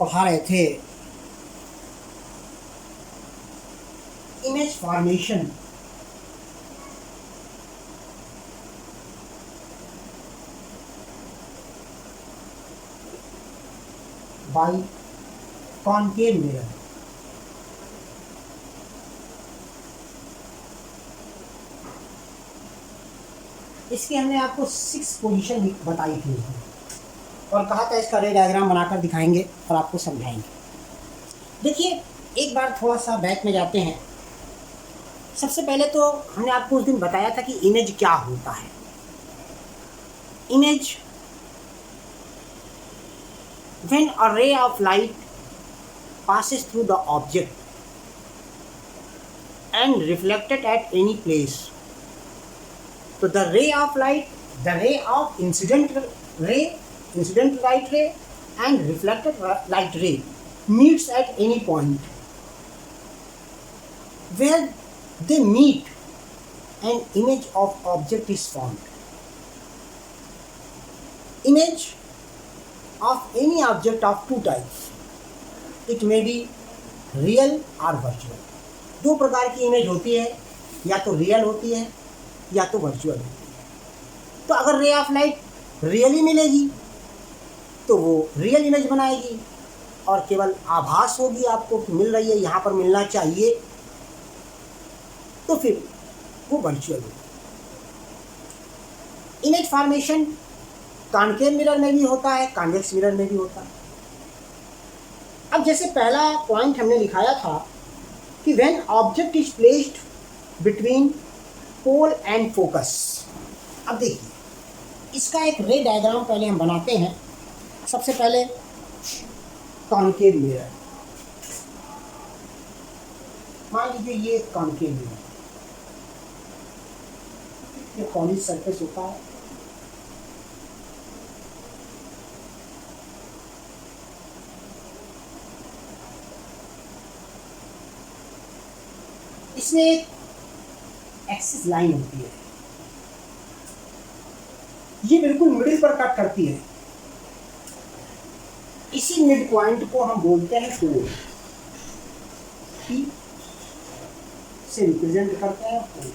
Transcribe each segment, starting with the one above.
पढ़ा रहे थे image formation, by concave mirror. इसकी हमने आपको 6 पोजीशन बताई थी और कहा था इसका रे डायग्राम बनाकर दिखाएंगे और आपको समझाएंगे। देखिए, एक बार थोड़ा सा बैक में जाते हैं। सबसे पहले तो हमने आपको उस दिन बताया था कि इमेज क्या होता है। Image when a ray of light passes through the object and reflected at any place. So the ray of light, the ray of incident light ray and reflected light ray meets at any point. Where they meet, an image of object is formed. Image of any object of two types. It may be real or virtual. दो प्रकार की image होती है, या तो real होती है या तो वर्चुअल होती है। तो अगर रे ऑफ लाइट रियली मिलेगी तो वो रियल इमेज बनाएगी, और केवल आभास होगी आपको कि मिल रही है, यहाँ पर मिलना चाहिए, तो फिर वो वर्चुअल होगी। इमेज फॉर्मेशन कॉनकेव मिरर में भी होता है, कॉन्वेक्स मिरर में भी होता है। अब जैसे पहला पॉइंट हमने लिखाया था कि when object is placed between pole and focus. अब देखिए, इसका एक रे डायग्राम पहले हम बनाते हैं। सबसे पहले कॉनकेव मिरर, मान लीजिए ये कॉनकेव मिरर, ये पॉलिश सरफेस होता है। इसमें एक एक्सिस लाइन होती है, ये बिल्कुल मिडिल पर कट करती है। इसी मिड पॉइंट को हम बोलते हैं पोल, से रिप्रेजेंट करते हैं पोल।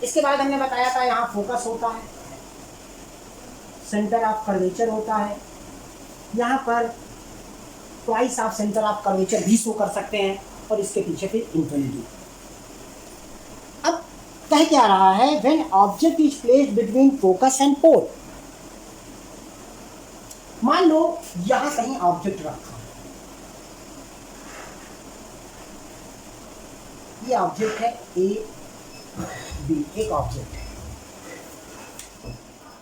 इसके बाद हमने बताया था यहाँ फोकस होता है, सेंटर ऑफ कर्वेचर होता है, यहाँ पर twice of centre of curvature भी शो कर सकते हैं, और इसके पीछे फिर इंफिनिटी। अब कह क्या रहा है, when object is placed between focus and pole. मान लो यहां कहीं ऑब्जेक्ट रखा, ये ऑब्जेक्ट है ए बी, एक ऑब्जेक्ट है।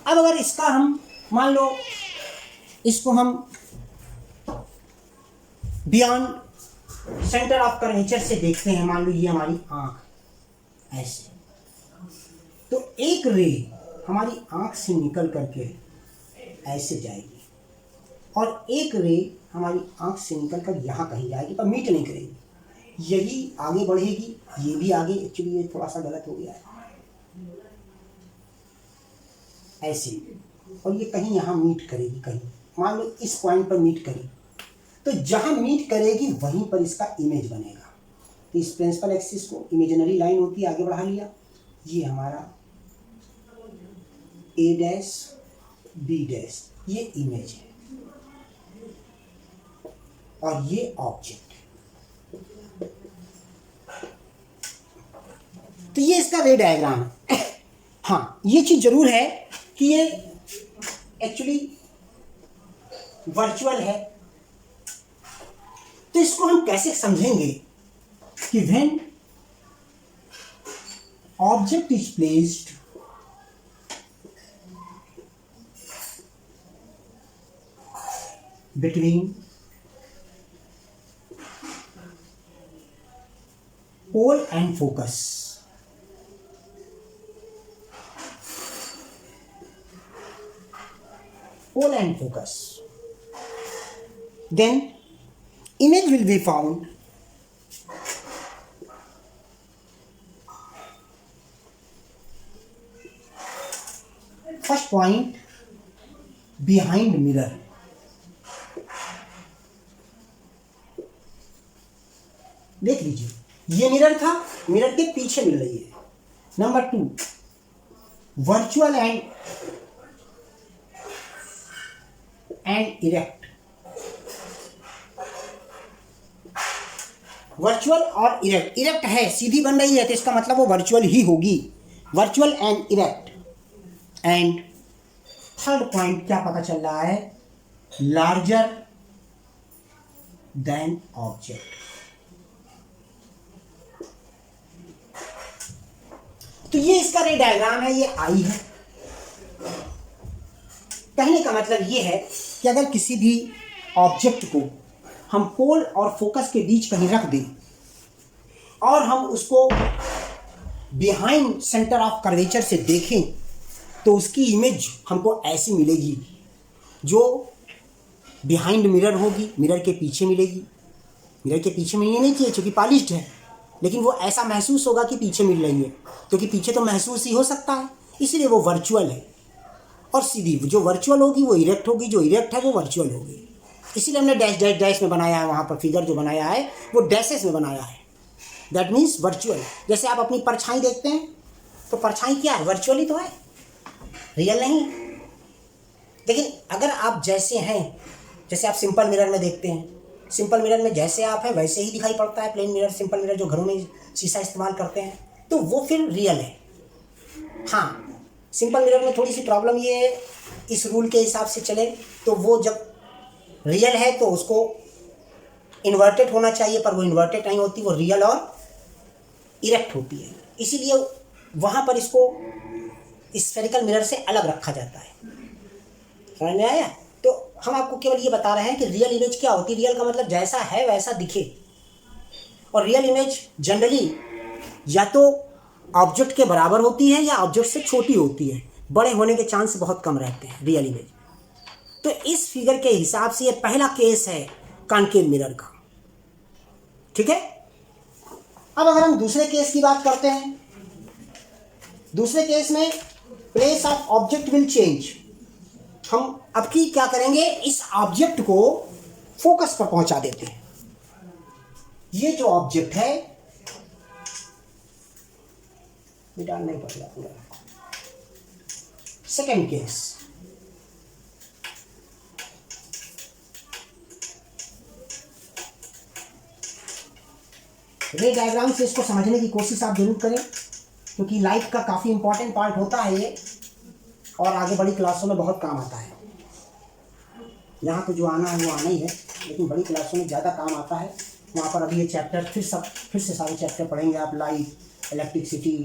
अब अगर इसका हम मान लो इसको हम बियॉन्ड सेंटर ऑफ कर्वेचर से देखते हैं, मान लो ये हमारी आंख ऐसे, तो एक रे हमारी आंख से निकल करके ऐसे जाएगी, और एक रे हमारी आंख से निकल कर यहाँ कहीं जाएगी, पर मीट नहीं करेगी, यही आगे बढ़ेगी, ये भी आगे। एक्चुअली ये थोड़ा सा गलत हो गया है, ऐसे, और ये कहीं यहाँ मीट करेगी, कहीं मान लो इस पॉइंट पर मीट करेगी, तो जहां मीट करेगी वहीं पर इसका इमेज बनेगा। तो इस प्रिंसिपल एक्सिस को इमेजिनरी लाइन होती है, आगे बढ़ा लिया, ये हमारा ए डैश बी डैश, ये इमेज है, और ये ऑब्जेक्ट है। तो ये इसका रे डायग्राम है। हाँ, ये चीज जरूर है कि ये एक्चुअली वर्चुअल है। तो इसको हम कैसे समझेंगे कि when object is placed between pole and focus, pole and focus, then image will be found first point behind mirror, देख लीजिए, ये मिरर था, मिरर के पीछे मिल रही है। Number 2, virtual and erect. Virtual और इरेक्ट, इरेक्ट है, सीधी बन रही है तो इसका मतलब वो वर्चुअल ही होगी, virtual and erect. And third point क्या पता चल रहा है, लार्जर देन ऑब्जेक्ट। तो ये इसका रे डायग्राम है, ये आई है। कहने का मतलब ये है कि अगर किसी भी ऑब्जेक्ट को हम पोल और फोकस के बीच कहीं रख दें और हम उसको बिहाइंड सेंटर ऑफ कर्वेचर से देखें तो उसकी इमेज हमको ऐसी मिलेगी, जो बिहाइंड मिरर होगी, मिरर के पीछे मिलेगी। मिरर के पीछे मिलनी नहीं चाहिए क्योंकि पॉलिश्ड है, लेकिन वो ऐसा महसूस होगा कि पीछे मिल रही है, क्योंकि पीछे तो महसूस ही हो सकता है, इसीलिए वो वर्चुअल है। और सीधी जो वर्चुअल होगी वो इरेक्ट होगी, जो इरेक्ट है वो वर्चुअल होगी। इसीलिए हमने डैश डैश डैश में बनाया है, वहाँ पर फिगर जो बनाया है वो डैशेस में बनाया है। That means virtual. जैसे आप अपनी परछाई देखते हैं तो परछाई क्या है, वर्चुअल ही तो है, रियल नहीं। लेकिन अगर आप जैसे हैं, जैसे आप सिंपल मिरर में देखते हैं, सिंपल मिरर में जैसे आप हैं वैसे ही दिखाई पड़ता है। प्लेन मिरर, सिंपल मिरर जो घरों में शीशा इस्तेमाल करते हैं, तो वो फिर रियल है। हाँ, सिंपल मिरर में थोड़ी सी प्रॉब्लम ये है, इस रूल के हिसाब से चले तो वो जब रियल है तो उसको इन्वर्टेड होना चाहिए, पर वो इन्वर्टेड नहीं होती, वो रियल और इरेक्ट होती है। इसीलिए वहाँ पर इसको स्फेरिकल मिरर से अलग रखा जाता है। समझ में आया? तो हम आपको केवल ये बता रहे हैं कि रियल इमेज क्या होती है। रियल का मतलब जैसा है वैसा दिखे, और रियल इमेज जनरली या तो ऑब्जेक्ट के बराबर होती है या ऑब्जेक्ट से छोटी होती है, बड़े होने के चांस बहुत कम रहते हैं रियल इमेज। तो इस फिगर के हिसाब से ये पहला केस है कॉनकेव मिरर का। ठीक है, अब अगर हम दूसरे केस की बात करते हैं, दूसरे केस में place of object will change. हम अब की क्या करेंगे, इस ऑब्जेक्ट को फोकस पर पहुंचा देते हैं। ये जो ऑब्जेक्ट है, मिटाना नहीं पड़ेगा पूरा। सेकेंड केस, रे डायग्राम से इसको समझने की कोशिश आप जरूर करें, क्योंकि लाइफ का काफ़ी इंपॉर्टेंट पार्ट होता है ये, और आगे बड़ी क्लासों में बहुत काम आता है। यहाँ तो जो आना है वो आना ही है, लेकिन बड़ी क्लासों में ज़्यादा काम आता है। वहाँ पर अभी ये चैप्टर फिर से सारे चैप्टर पढ़ेंगे आप, लाइट, इलेक्ट्रिसिटी,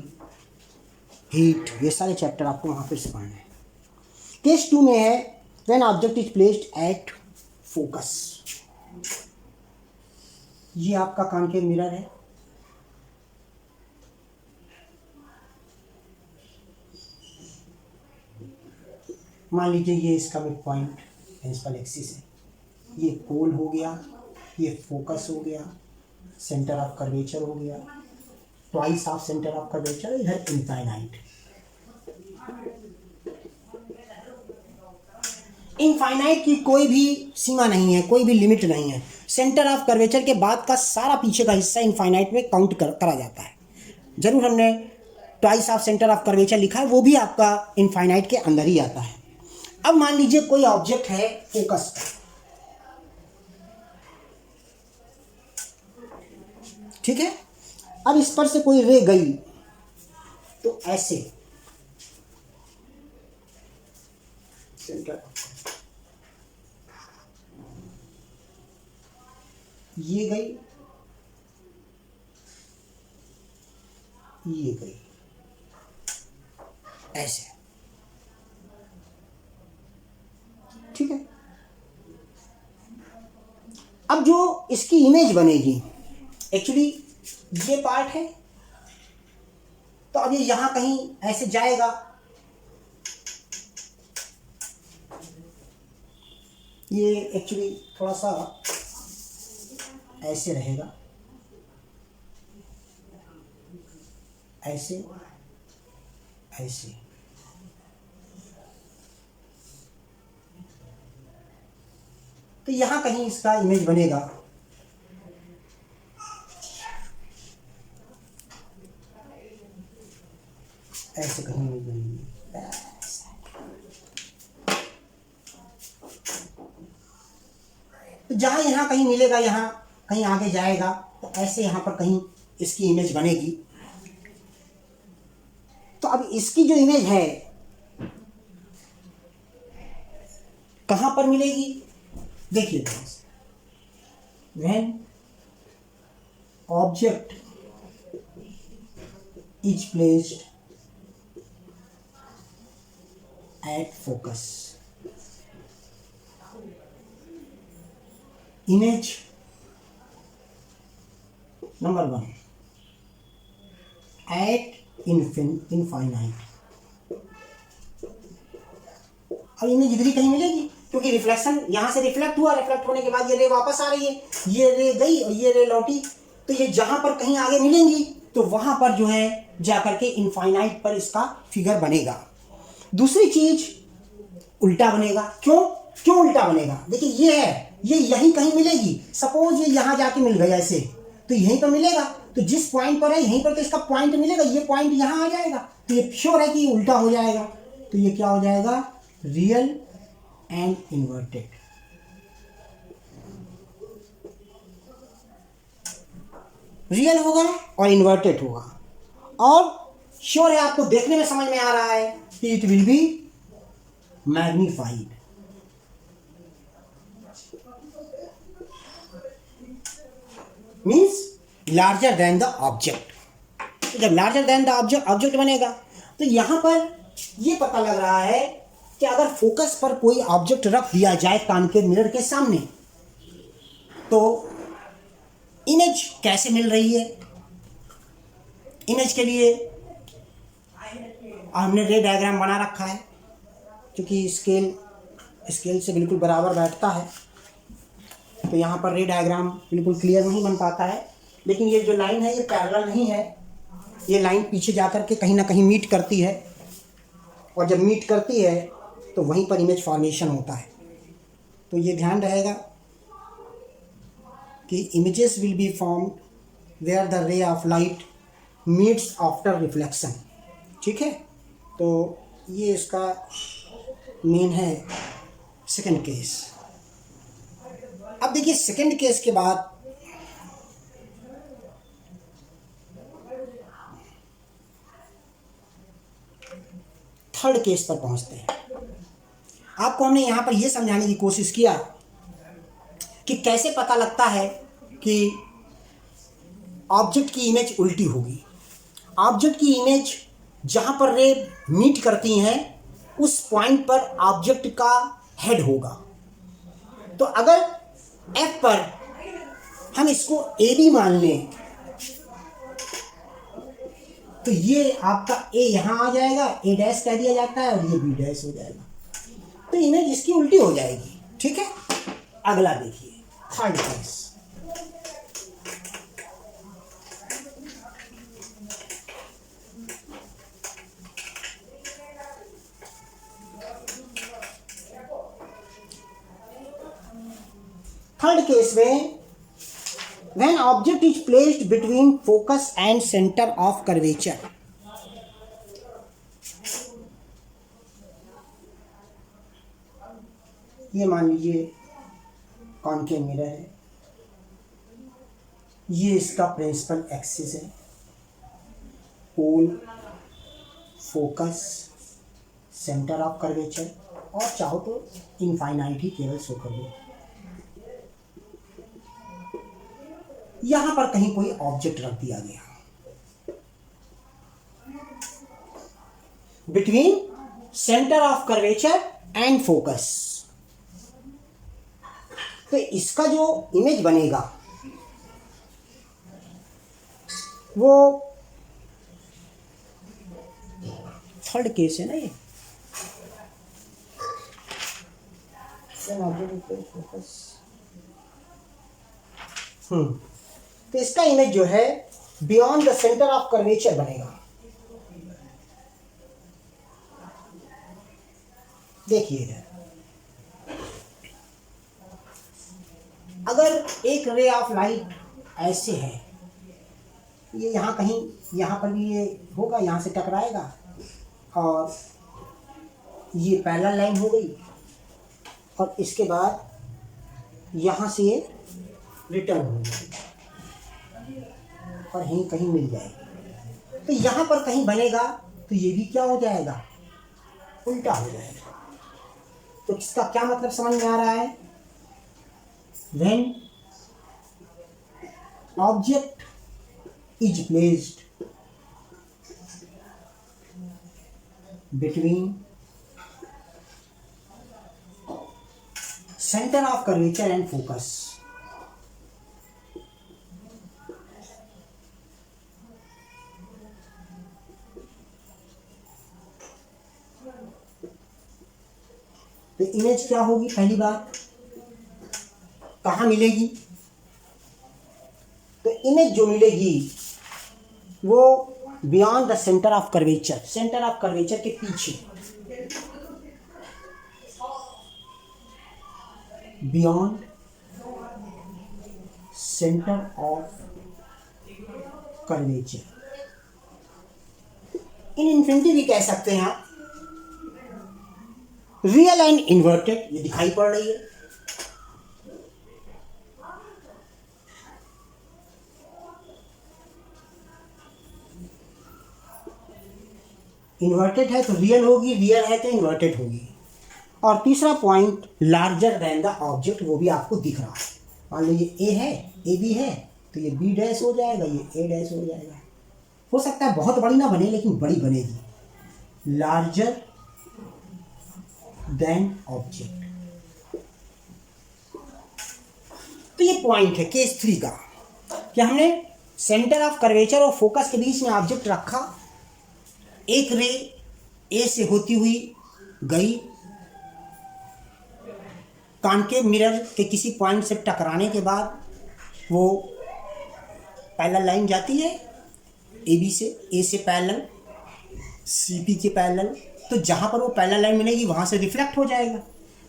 हीट, ये सारे चैप्टर आपको वहाँ फिर से पढ़ना है। केस 2 में है when object is placed at focus. ये आपका कॉनकेव मिरर है, मान लीजिए ये इसका मिड पॉइंट प्रिंसिपल एक्सिस है, ये पोल हो गया, ये फोकस हो गया, सेंटर ऑफ कर्वेचर हो गया, twice of centre of curvature, इधर इनफाइनाइट। इनफाइनाइट की कोई भी सीमा नहीं है, कोई भी लिमिट नहीं है। सेंटर ऑफ कर्वेचर के बाद का सारा पीछे का हिस्सा इनफाइनाइट में काउंट करा जाता है। जरूर हमने twice of centre of curvature लिखा है, वो भी आपका इनफाइनाइट के अंदर ही आता है। अब मान लीजिए कोई ऑब्जेक्ट है फोकस का, ठीक है। अब इस पर से कोई रे गई तो ऐसे सेंटर, ये गई, ये गई, ऐसे, ठीक है। अब जो इसकी इमेज बनेगी, एक्चुअली ये पार्ट है, तो अब ये यहां कहीं ऐसे जाएगा, ये एक्चुअली थोड़ा सा ऐसे रहेगा, ऐसे ऐसे, तो यहां कहीं इसका इमेज बनेगा। ऐसे कहीं मिल रही है, तो जहाँ यहाँ कहीं मिलेगा, यहाँ कहीं आगे जाएगा, तो ऐसे यहाँ पर कहीं इसकी इमेज बनेगी। तो अब इसकी जो इमेज है कहाँ पर मिलेगी, देखिए, when object is placed at focus, image number 1 eight infinite. अब इमेज इधर ही कहीं मिलेगी, क्योंकि रिफ्लेक्शन यहाँ से रिफ्लेक्ट हुआ, रिफ्लेक्ट होने के बाद ये रे वापस आ रही है, ये रे गई और ये रे लौटी, तो ये जहाँ पर कहीं आगे मिलेंगी तो वहाँ पर जो है जाकर के इनफाइनाइट पर इसका फिगर बनेगा। दूसरी चीज उल्टा बनेगा। क्यों उल्टा बनेगा, देखिए ये है, ये यहीं कहीं मिलेगी, सपोज ये यहाँ जाके मिल गया ऐसे, तो यहीं पर मिलेगा, तो जिस पॉइंट पर है यहीं पर तो इसका पॉइंट मिलेगा, ये पॉइंट यहाँ आ जाएगा, तो ये श्योर है कि ये उल्टा हो जाएगा, तो ये क्या हो जाएगा, रियल एंड इन्वर्टेड। रियल होगा और इन्वर्टेड होगा, और श्योर है आपको देखने में समझ में आ रहा है कि it will be magnified. Means larger than the object. जब लार्जर देन द ऑब्जेक्ट बनेगा तो यहां पर यह पता लग रहा है कि अगर फोकस पर कोई ऑब्जेक्ट रख दिया जाए कान के मिरर के सामने तो इमेज कैसे मिल रही है। इमेज के लिए हमने रे डायग्राम बना रखा है, क्योंकि स्केल से बिल्कुल बराबर बैठता है, तो यहाँ पर रे डायग्राम बिल्कुल क्लियर नहीं बन पाता है। लेकिन ये जो लाइन है ये पैरेलल नहीं है, ये लाइन पीछे जाकर के कहीं ना कहीं मीट करती है, और जब मीट करती है तो वहीं पर इमेज फॉर्मेशन होता है। तो ये ध्यान रहेगा कि images will be formed where the ray of light meets after reflection. ठीक है, तो ये इसका मेन है सेकंड केस। अब देखिए सेकंड केस के बाद थर्ड केस पर पहुंचते हैं। आपको हमने यहां पर यह समझाने की कोशिश किया कि कैसे पता लगता है कि ऑब्जेक्ट की इमेज उल्टी होगी। ऑब्जेक्ट की इमेज जहां पर रे मीट करती हैं उस पॉइंट पर ऑब्जेक्ट का हेड होगा। तो अगर F पर हम इसको AB मान लें तो ये आपका A यहाँ आ जाएगा, A डैश कह दिया जाता है, और ये B डैश हो जाएगा, तो इमेज इसकी उल्टी हो जाएगी। ठीक है, अगला देखिए थर्ड केस। थर्ड केस में when object is placed between focus and center of curvature, ये मान लीजिए कॉनकेव मिरर है, ये इसका प्रिंसिपल एक्सिस है, पोल, फोकस, सेंटर ऑफ कर्वेचर, और चाहो तो इनफाइनाइट ही केवल शो कर दो। यहां पर कहीं कोई ऑब्जेक्ट रख दिया गया between centre of curvature and focus, तो इसका जो इमेज बनेगा वो थर्ड केस है ना ये, फोकस। तो इसका इमेज जो है beyond the centre of curvature बनेगा। देखिए अगर एक रे ऑफ लाइट ऐसे है, ये यहाँ कहीं, यहाँ पर भी ये होगा, यहाँ से टकराएगा, और ये पैरेलल लाइन हो गई, और इसके बाद यहाँ से ये रिटर्न हो जाएगी और यहीं कहीं मिल जाएगी। तो यहाँ पर कहीं बनेगा तो ये भी क्या हो जाएगा, उल्टा हो जाएगा। तो इसका क्या मतलब समझ में आ रहा है? When object is placed between center of curvature and focus, तो इमेज क्या होगी? पहली बात कहाँ मिलेगी? तो इमेज जो मिलेगी वो beyond the centre of curvature, centre of curvature के पीछे, beyond centre of curvature. In infinity भी कह सकते हैं आप। रियल एंड इन्वर्टेड ये दिखाई पड़ रही है। इन्वर्टेड है तो रियल होगी, रियल है तो इन्वर्टेड होगी। और तीसरा point, larger than the object, वो भी आपको दिख रहा है। मान लो ये ए है, ए बी है, तो ये बी डैश हो जाएगा, ये ए डैश हो जाएगा। हो सकता है बहुत बड़ी ना बने, लेकिन बड़ी बनेगी। Larger than object. तो ये पॉइंट है केस 3 का कि हमने सेंटर ऑफ कर्वेचर और फोकस के बीच में ऑब्जेक्ट रखा। एक रे ए से होती हुई गई, कॉन्केव मिरर के किसी पॉइंट से टकराने के बाद वो पैरेलल लाइन जाती है ए बी से, ए से पैरेलल सी पी के पैरेलल। तो जहाँ पर वो पैरेलल लाइन मिलेगी वहाँ से रिफ्लेक्ट हो जाएगा।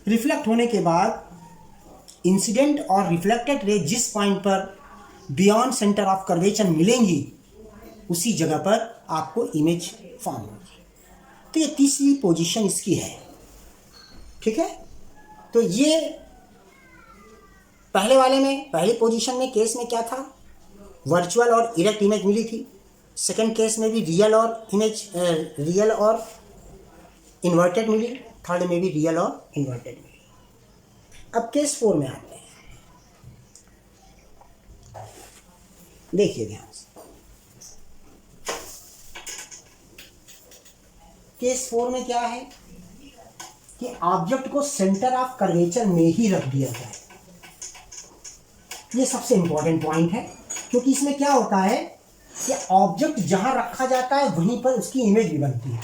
रिफ्लेक्ट होने के बाद इंसिडेंट और रिफ्लेक्टेड रे जिस पॉइंट पर बियॉन्ड सेंटर ऑफ कर्वेचर मिलेंगी उसी जगह पर आपको इमेज फॉर्म होगी। तो ये तीसरी पोजीशन इसकी है, ठीक है। तो ये पहले वाले में, पहली पोजीशन में केस में क्या था, वर्चुअल और इरेक्ट इमेज मिली थी। सेकंड केस में भी रियल और इमेज, रियल और इन्वर्टेड मिली। थर्ड में भी रियल और इन्वर्टेड मिली। अब केस 4 में आते हैं, देखिए ध्यान से। केस 4 में क्या है कि ऑब्जेक्ट को सेंटर ऑफ कर्वेचर में ही रख दिया जाए। ये सबसे इंपॉर्टेंट पॉइंट है, क्योंकि इसमें क्या होता है कि ऑब्जेक्ट जहां रखा जाता है वहीं पर उसकी इमेज भी बनती है।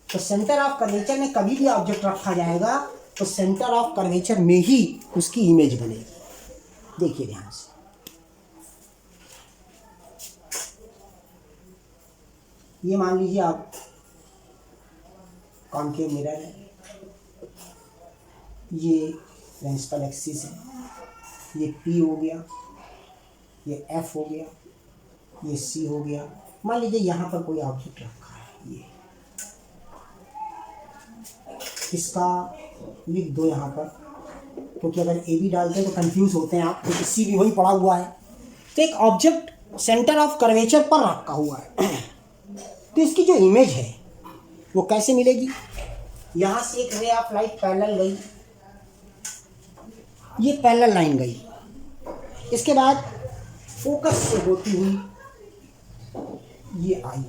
तो सेंटर ऑफ कर्वेचर में कभी भी ऑब्जेक्ट रखा जाएगा तो सेंटर ऑफ कर्वेचर में ही उसकी इमेज बनेगी। देखिए ध्यान से, ये मान लीजिए आप कॉन्केव मिरर है, ये प्रिंसिपल एक्सिस है, ये P हो गया, ये F हो गया, ये C हो गया। मान लीजिए यहाँ पर कोई ऑब्जेक्ट रखा है, ये इसका लिख दो यहाँ पर, क्योंकि अगर ए बी डालते हैं तो कंफ्यूज होते हैं आप, क्योंकि सी भी वही पड़ा हुआ है। तो एक ऑब्जेक्ट सेंटर ऑफ कर्वेचर पर रखा हुआ है, तो इसकी जो इमेज है वो कैसे मिलेगी? यहाँ से एक रे ऑफ लाइट पैरेलल गई, ये पैरेलल लाइन गई, इसके बाद फोकस से होती हुई ये आई,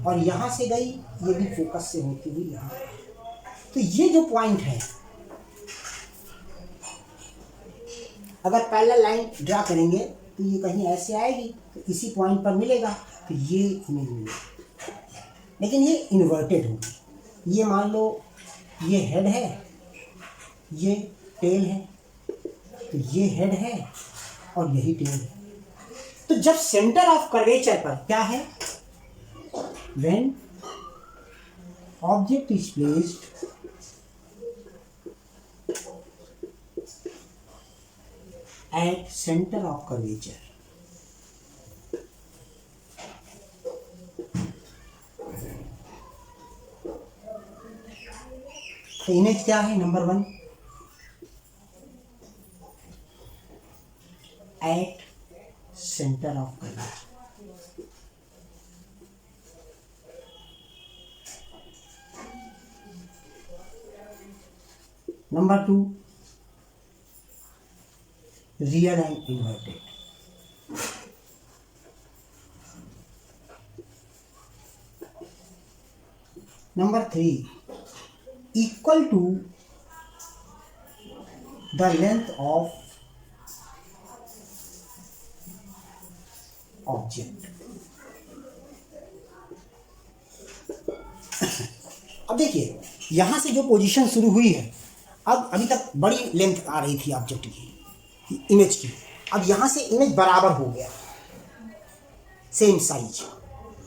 और यहाँ से गई, ये भी फोकस से होती हुई यहाँ। तो ये जो पॉइंट है, अगर पैरेलल लाइन ड्रा करेंगे तो ये कहीं ऐसे आएगी, तो इसी पॉइंट पर मिलेगा, तो ये इमेज मिलेगी। लेकिन ये इन्वर्टेड होगी। ये मान लो ये हेड है, ये टेल है, तो ये हेड है और यही टेल है। तो जब सेंटर ऑफ कर्वेचर पर क्या है, when object is placed at center of curvature, तो इमेज क्या है? Number 1, at centre of curvature. Number 2, real and inverted. Number 3, equal to the length of object. अब देखिए यहां से जो पोजीशन शुरू हुई है, अब अभी तक बड़ी लेंथ आ रही थी ऑब्जेक्ट की, इमेज की। अब यहां से इमेज बराबर हो गया, सेम साइज।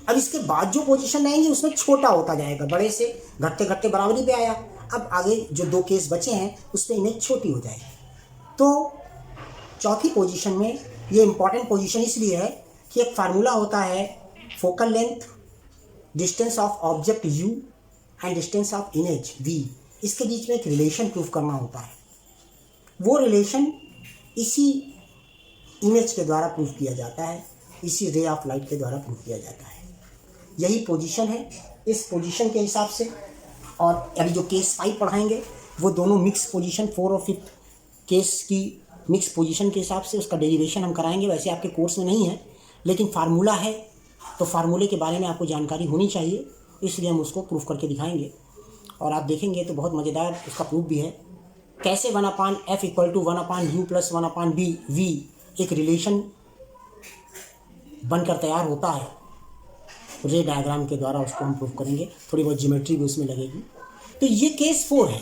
अब इसके बाद जो पोजीशन रहेंगे उसमें छोटा होता जाएगा, बड़े से घटते घटते बराबरी पे आया। अब आगे जो 2 केस बचे हैं उसमें इमेज छोटी हो जाएगी। तो चौथी पोजीशन में ये इंपॉर्टेंट पोजीशन इसलिए है कि एक फार्मूला होता है focal length, distance of object u and distance of image v। इसके बीच में एक रिलेशन प्रूफ करना होता है। वो रिलेशन इसी इमेज के द्वारा प्रूफ किया जाता है, इसी रे ऑफ लाइट के द्वारा प्रूफ किया जाता है। यही पोजीशन है। इस पोजीशन के हिसाब से, और अभी जो केस 5 पढ़ाएंगे वो दोनों मिक्स पोजीशन 4 और 5 केस की मिक्स पोजीशन के हिसाब से उसका डेरिवेशन हम कराएंगे। वैसे आपके कोर्स में नहीं है, लेकिन फार्मूला है तो फार्मूले के बारे में आपको जानकारी होनी चाहिए, इसलिए हम उसको प्रूफ करके दिखाएंगे। और आप देखेंगे तो बहुत मज़ेदार उसका प्रूफ भी है। कैसे 1/f equal to 1/u plus 1/b v एक रिलेशन बनकर तैयार होता है रे डायग्राम के द्वारा, उसको हम प्रूफ करेंगे। थोड़ी बहुत ज्योमेट्री भी उसमें लगेगी। तो ये केस 4 है।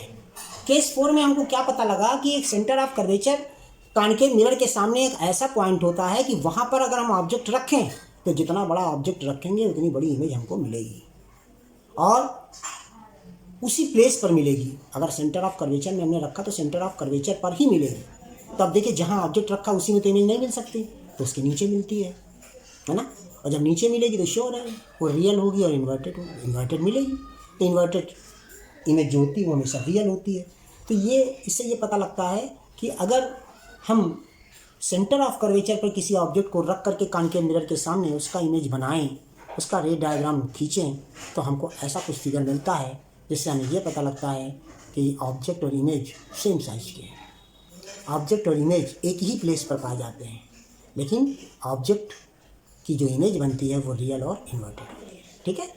केस 4 में हमको क्या पता लगा कि एक centre of curvature concave mirror के सामने एक ऐसा पॉइंट होता है कि वहाँ पर अगर हम ऑब्जेक्ट रखें तो जितना बड़ा ऑब्जेक्ट रखेंगे उतनी बड़ी इमेज हमको मिलेगी, और उसी प्लेस पर मिलेगी। अगर सेंटर ऑफ कर्वेचर में हमने रखा तो सेंटर ऑफ कर्वेचर पर ही मिलेगी। तो अब देखिए जहाँ ऑब्जेक्ट रखा उसी में तो इमेज नहीं मिल सकती, तो उसके नीचे मिलती है ना। और जब नीचे मिलेगी तो श्योर है वो रियल होगी और इन्वर्टेड होगी। इन्वर्टेड मिलेगी तो इन्वर्टेड इमेज जो होती है वो हमेशा रियल होती है। तो ये इससे ये पता लगता है कि अगर हम सेंटर ऑफ कर्वेचर पर किसी ऑब्जेक्ट को रख करके कॉन्केव मिरर के सामने उसका इमेज बनाएं, उसका रे डायग्राम खींचें, तो हमको ऐसा कुछ फिगर मिलता है जिससे हमें ये पता लगता है कि ऑब्जेक्ट और इमेज सेम साइज के हैं। ऑब्जेक्ट और इमेज एक ही प्लेस पर पाए जाते हैं, लेकिन ऑब्जेक्ट की जो इमेज बनती है वो रियल और इन्वर्टेड होती है। ठीक है।